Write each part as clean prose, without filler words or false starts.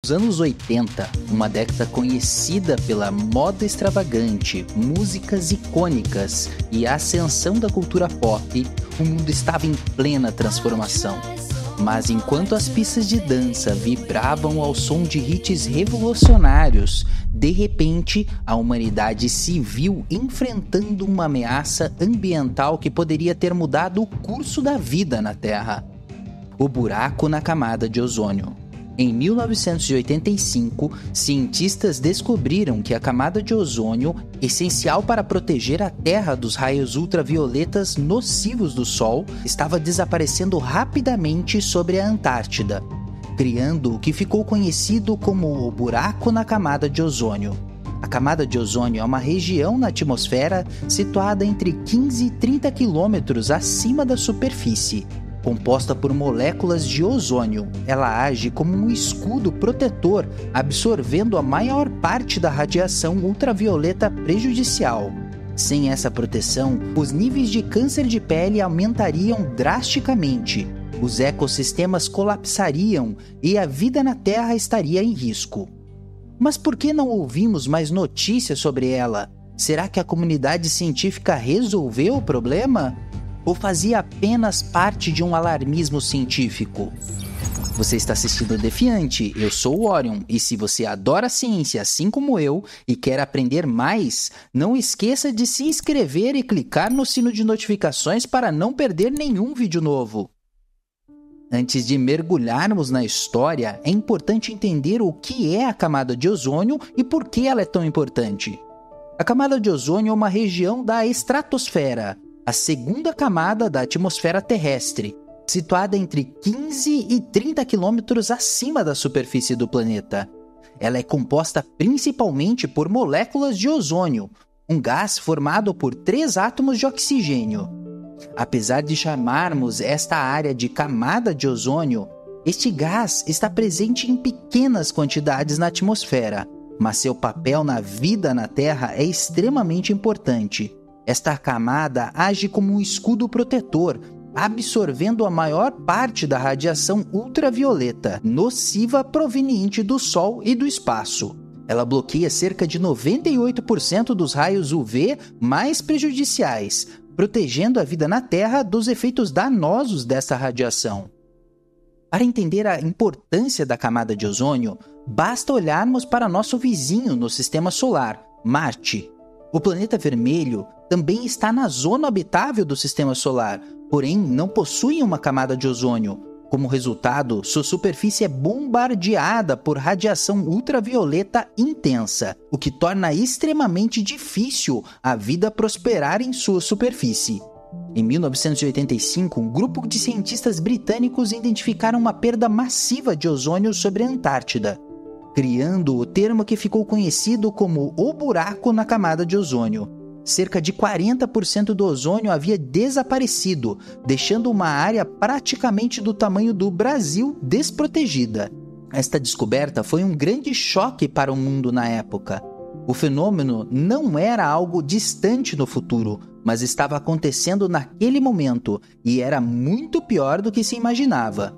Os anos 80, uma década conhecida pela moda extravagante, músicas icônicas e a ascensão da cultura pop, o mundo estava em plena transformação. Mas enquanto as pistas de dança vibravam ao som de hits revolucionários, de repente a humanidade se viu enfrentando uma ameaça ambiental que poderia ter mudado o curso da vida na Terra: o buraco na camada de ozônio. Em 1985, cientistas descobriram que a camada de ozônio, essencial para proteger a Terra dos raios ultravioletas nocivos do Sol, estava desaparecendo rapidamente sobre a Antártida, criando o que ficou conhecido como o buraco na camada de ozônio. A camada de ozônio é uma região na atmosfera situada entre 15 e 30 quilômetros acima da superfície. Composta por moléculas de ozônio, ela age como um escudo protetor, absorvendo a maior parte da radiação ultravioleta prejudicial. Sem essa proteção, os níveis de câncer de pele aumentariam drasticamente, os ecossistemas colapsariam e a vida na Terra estaria em risco. Mas por que não ouvimos mais notícias sobre ela? Será que a comunidade científica resolveu o problema? Ou fazia apenas parte de um alarmismo científico? Você está assistindo Defiante, eu sou o Orion, e se você adora ciência assim como eu e quer aprender mais, não esqueça de se inscrever e clicar no sino de notificações para não perder nenhum vídeo novo. Antes de mergulharmos na história, é importante entender o que é a camada de ozônio e por que ela é tão importante. A camada de ozônio é uma região da estratosfera, a segunda camada da atmosfera terrestre, situada entre 15 e 30 quilômetros acima da superfície do planeta. Ela é composta principalmente por moléculas de ozônio, um gás formado por 3 átomos de oxigênio. Apesar de chamarmos esta área de camada de ozônio, este gás está presente em pequenas quantidades na atmosfera, mas seu papel na vida na Terra é extremamente importante. Esta camada age como um escudo protetor, absorvendo a maior parte da radiação ultravioleta nociva proveniente do Sol e do espaço. Ela bloqueia cerca de 98% dos raios UV mais prejudiciais, protegendo a vida na Terra dos efeitos danosos dessa radiação. Para entender a importância da camada de ozônio, basta olharmos para nosso vizinho no sistema solar, Marte. O planeta vermelho também está na zona habitável do sistema solar, porém não possui uma camada de ozônio. Como resultado, sua superfície é bombardeada por radiação ultravioleta intensa, o que torna extremamente difícil a vida prosperar em sua superfície. Em 1985, um grupo de cientistas britânicos identificaram uma perda massiva de ozônio sobre a Antártida, criando o termo que ficou conhecido como o buraco na camada de ozônio. Cerca de 40% do ozônio havia desaparecido, deixando uma área praticamente do tamanho do Brasil desprotegida. Esta descoberta foi um grande choque para o mundo na época. O fenômeno não era algo distante no futuro, mas estava acontecendo naquele momento e era muito pior do que se imaginava.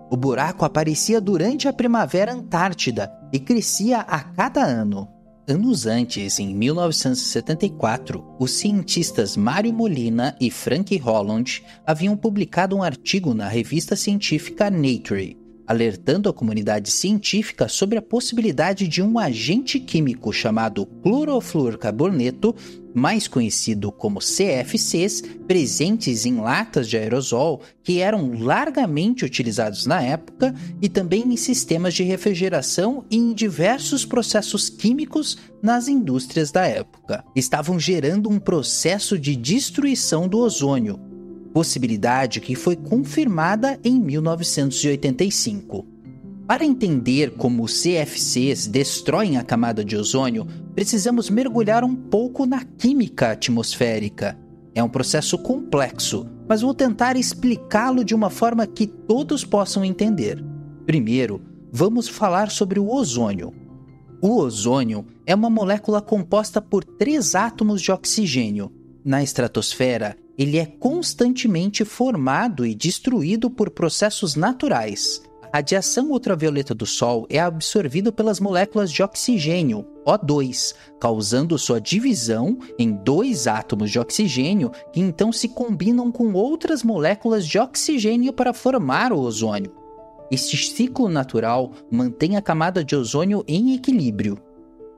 O buraco aparecia durante a primavera antártida e crescia a cada ano. Anos antes, em 1974, os cientistas Mário Molina e Frank Holland haviam publicado um artigo na revista científica Nature, alertando a comunidade científica sobre a possibilidade de um agente químico chamado clorofluorcarboneto, mais conhecido como CFCs, presentes em latas de aerosol que eram largamente utilizados na época e também em sistemas de refrigeração e em diversos processos químicos nas indústrias da época. Estavam gerando um processo de destruição do ozônio, possibilidade que foi confirmada em 1985. Para entender como os CFCs destroem a camada de ozônio, precisamos mergulhar um pouco na química atmosférica. É um processo complexo, mas vou tentar explicá-lo de uma forma que todos possam entender. Primeiro, vamos falar sobre o ozônio. O ozônio é uma molécula composta por 3 átomos de oxigênio. Na estratosfera, ele é constantemente formado e destruído por processos naturais. a radiação ultravioleta do Sol é absorvida pelas moléculas de oxigênio, O2, causando sua divisão em 2 átomos de oxigênio que então se combinam com outras moléculas de oxigênio para formar o ozônio. Este ciclo natural mantém a camada de ozônio em equilíbrio.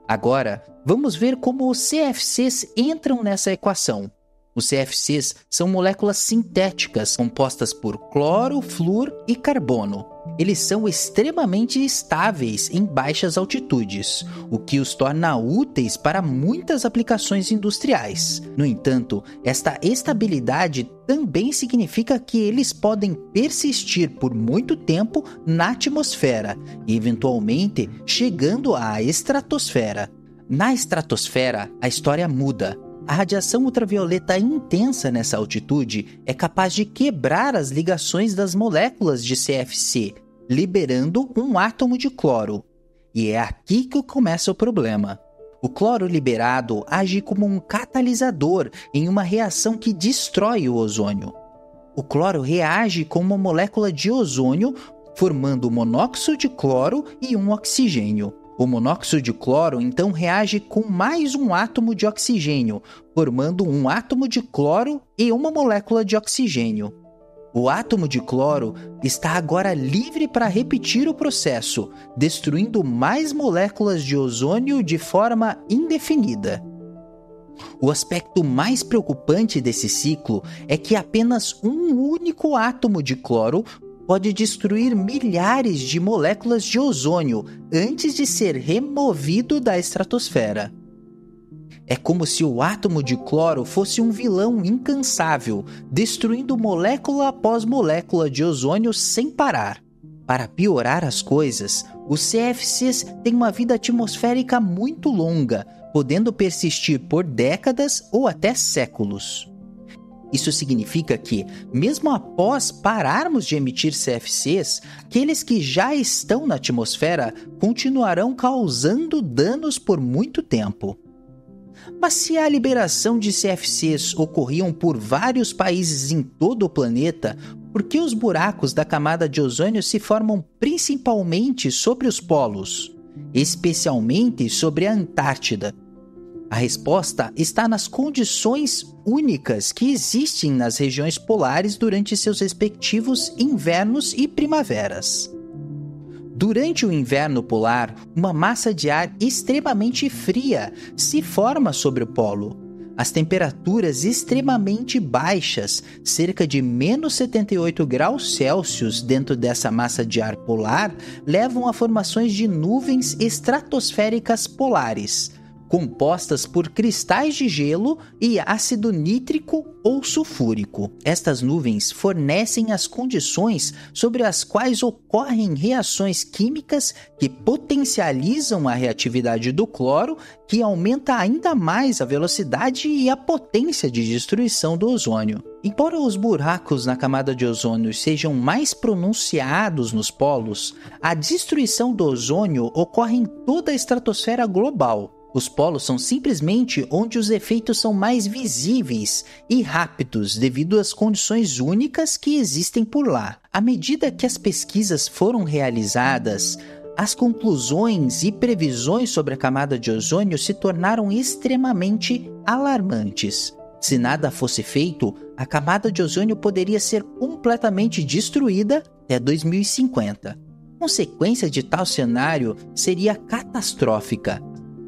Agora, vamos ver como os CFCs entram nessa equação. Os CFCs são moléculas sintéticas compostas por cloro, flúor e carbono. Eles são extremamente estáveis em baixas altitudes, o que os torna úteis para muitas aplicações industriais. No entanto, esta estabilidade também significa que eles podem persistir por muito tempo na atmosfera e, eventualmente, chegando à estratosfera. Na estratosfera, a história muda. A radiação ultravioleta intensa nessa altitude é capaz de quebrar as ligações das moléculas de CFC, liberando um átomo de cloro. E é aqui que começa o problema. O cloro liberado age como um catalisador em uma reação que destrói o ozônio. O cloro reage com uma molécula de ozônio, formando monóxido de cloro e um oxigênio. O monóxido de cloro então reage com mais um átomo de oxigênio, formando um átomo de cloro e uma molécula de oxigênio. O átomo de cloro está agora livre para repetir o processo, destruindo mais moléculas de ozônio de forma indefinida. O aspecto mais preocupante desse ciclo é que apenas um único átomo de cloro pode destruir milhares de moléculas de ozônio antes de ser removido da estratosfera. É como se o átomo de cloro fosse um vilão incansável, destruindo molécula após molécula de ozônio sem parar. Para piorar as coisas, os CFCs têm uma vida atmosférica muito longa, podendo persistir por décadas ou até séculos. Isso significa que, mesmo após pararmos de emitir CFCs, aqueles que já estão na atmosfera continuarão causando danos por muito tempo. Mas se a liberação de CFCs ocorriam por vários países em todo o planeta, por que os buracos da camada de ozônio se formam principalmente sobre os polos, especialmente sobre a Antártida? A resposta está nas condições únicas que existem nas regiões polares durante seus respectivos invernos e primaveras. Durante o inverno polar, uma massa de ar extremamente fria se forma sobre o polo. As temperaturas extremamente baixas, cerca de menos 78 graus Celsius dentro dessa massa de ar polar, levam a formações de nuvens estratosféricas polares, compostas por cristais de gelo e ácido nítrico ou sulfúrico. Estas nuvens fornecem as condições sobre as quais ocorrem reações químicas que potencializam a reatividade do cloro, que aumenta ainda mais a velocidade e a potência de destruição do ozônio. Embora os buracos na camada de ozônio sejam mais pronunciados nos polos, a destruição do ozônio ocorre em toda a estratosfera global. Os polos são simplesmente onde os efeitos são mais visíveis e rápidos devido às condições únicas que existem por lá. À medida que as pesquisas foram realizadas, as conclusões e previsões sobre a camada de ozônio se tornaram extremamente alarmantes. Se nada fosse feito, a camada de ozônio poderia ser completamente destruída até 2050. A consequência de tal cenário seria catastrófica.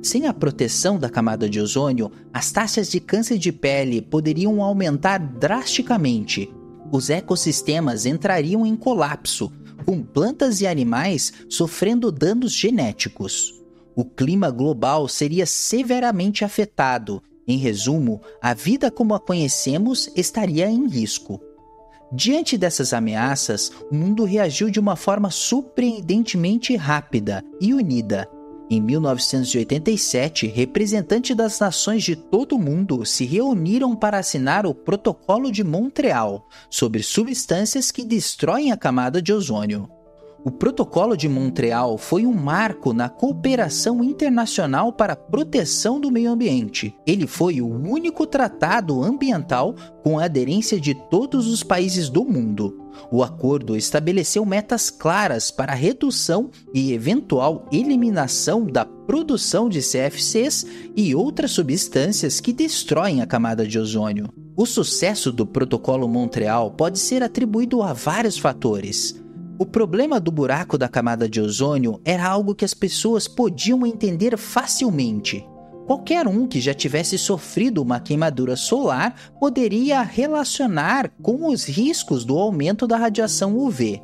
Sem a proteção da camada de ozônio, as taxas de câncer de pele poderiam aumentar drasticamente. Os ecossistemas entrariam em colapso, com plantas e animais sofrendo danos genéticos. O clima global seria severamente afetado. Em resumo, a vida como a conhecemos estaria em risco. Diante dessas ameaças, o mundo reagiu de uma forma surpreendentemente rápida e unida. Em 1987, representantes das nações de todo o mundo se reuniram para assinar o Protocolo de Montreal sobre substâncias que destroem a camada de ozônio. O Protocolo de Montreal foi um marco na cooperação internacional para a proteção do meio ambiente. Ele foi o único tratado ambiental com a aderência de todos os países do mundo. O acordo estabeleceu metas claras para a redução e eventual eliminação da produção de CFCs e outras substâncias que destroem a camada de ozônio. O sucesso do Protocolo Montreal pode ser atribuído a vários fatores. O problema do buraco da camada de ozônio era algo que as pessoas podiam entender facilmente. Qualquer um que já tivesse sofrido uma queimadura solar poderia relacionar com os riscos do aumento da radiação UV.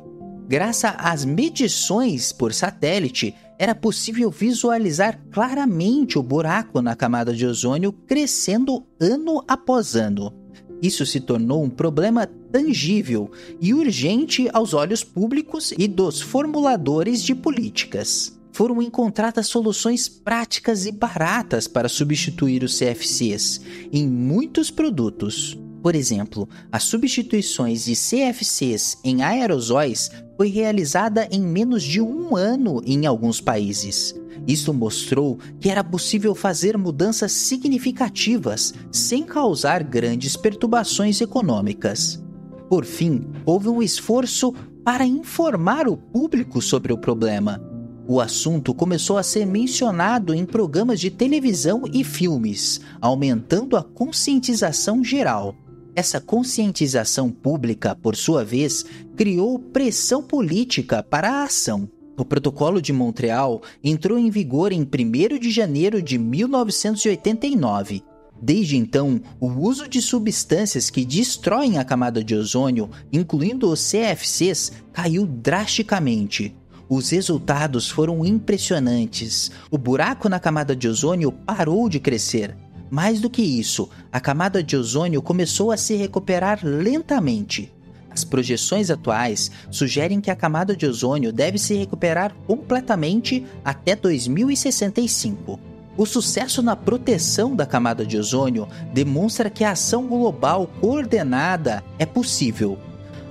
Graças às medições por satélite, era possível visualizar claramente o buraco na camada de ozônio crescendo ano após ano. Isso se tornou um problema tangível e urgente aos olhos públicos e dos formuladores de políticas. Foram encontradas soluções práticas e baratas para substituir os CFCs em muitos produtos. Por exemplo, as substituições de CFCs em aerosóis foi realizada em menos de 1 ano em alguns países. Isso mostrou que era possível fazer mudanças significativas sem causar grandes perturbações econômicas. Por fim, houve um esforço para informar o público sobre o problema. O assunto começou a ser mencionado em programas de televisão e filmes, aumentando a conscientização geral. Essa conscientização pública, por sua vez, criou pressão política para a ação. O Protocolo de Montreal entrou em vigor em 1º de janeiro de 1989. Desde então, o uso de substâncias que destroem a camada de ozônio, incluindo os CFCs, caiu drasticamente. Os resultados foram impressionantes. O buraco na camada de ozônio parou de crescer. Mais do que isso, a camada de ozônio começou a se recuperar lentamente. As projeções atuais sugerem que a camada de ozônio deve se recuperar completamente até 2065. O sucesso na proteção da camada de ozônio demonstra que a ação global coordenada é possível.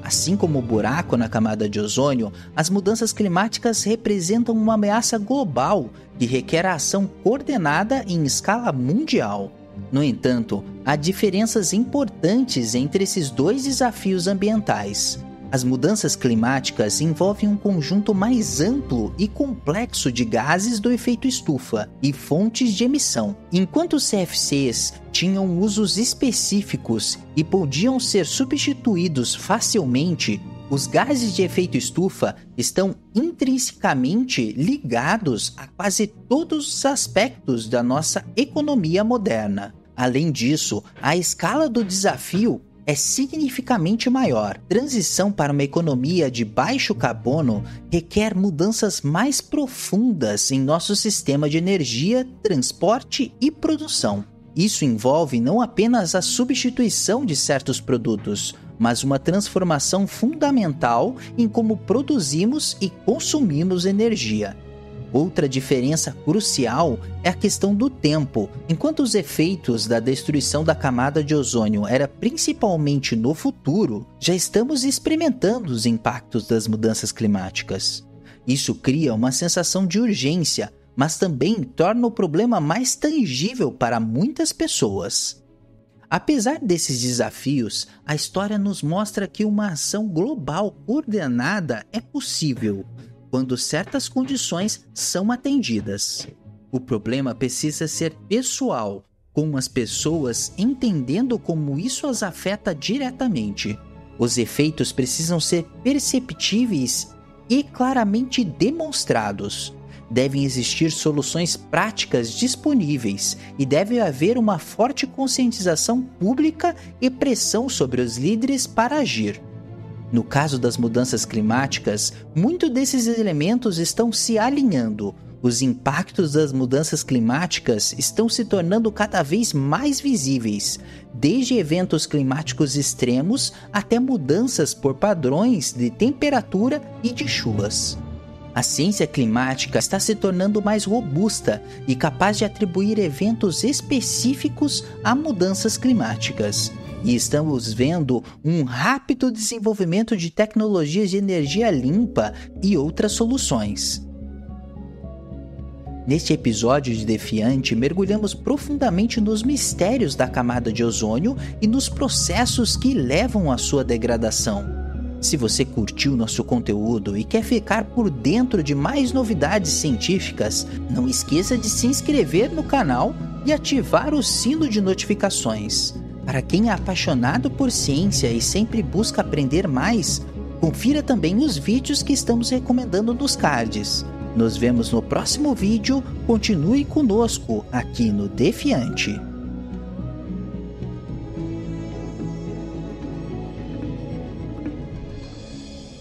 Assim como o buraco na camada de ozônio, as mudanças climáticas representam uma ameaça global que requer a ação coordenada em escala mundial. No entanto, há diferenças importantes entre esses dois desafios ambientais. As mudanças climáticas envolvem um conjunto mais amplo e complexo de gases do efeito estufa e fontes de emissão. Enquanto os CFCs tinham usos específicos e podiam ser substituídos facilmente, os gases de efeito estufa estão intrinsecamente ligados a quase todos os aspectos da nossa economia moderna. Além disso, a escala do desafio é significativamente maior. Transição para uma economia de baixo carbono requer mudanças mais profundas em nosso sistema de energia, transporte e produção. Isso envolve não apenas a substituição de certos produtos, mas uma transformação fundamental em como produzimos e consumimos energia. Outra diferença crucial é a questão do tempo. Enquanto os efeitos da destruição da camada de ozônio era principalmente no futuro, já estamos experimentando os impactos das mudanças climáticas. Isso cria uma sensação de urgência, mas também torna o problema mais tangível para muitas pessoas. Apesar desses desafios, a história nos mostra que uma ação global coordenada é possível, quando certas condições são atendidas. O problema precisa ser pessoal, com as pessoas entendendo como isso as afeta diretamente. Os efeitos precisam ser perceptíveis e claramente demonstrados. Devem existir soluções práticas disponíveis e deve haver uma forte conscientização pública e pressão sobre os líderes para agir. No caso das mudanças climáticas, muitos desses elementos estão se alinhando. Os impactos das mudanças climáticas estão se tornando cada vez mais visíveis, desde eventos climáticos extremos até mudanças por padrões de temperatura e de chuvas. A ciência climática está se tornando mais robusta e capaz de atribuir eventos específicos a mudanças climáticas. E estamos vendo um rápido desenvolvimento de tecnologias de energia limpa e outras soluções. Neste episódio de Defiante, mergulhamos profundamente nos mistérios da camada de ozônio e nos processos que levam à sua degradação. Se você curtiu nosso conteúdo e quer ficar por dentro de mais novidades científicas, não esqueça de se inscrever no canal e ativar o sino de notificações. Para quem é apaixonado por ciência e sempre busca aprender mais, confira também os vídeos que estamos recomendando nos cards. Nos vemos no próximo vídeo, continue conosco aqui no Defiante.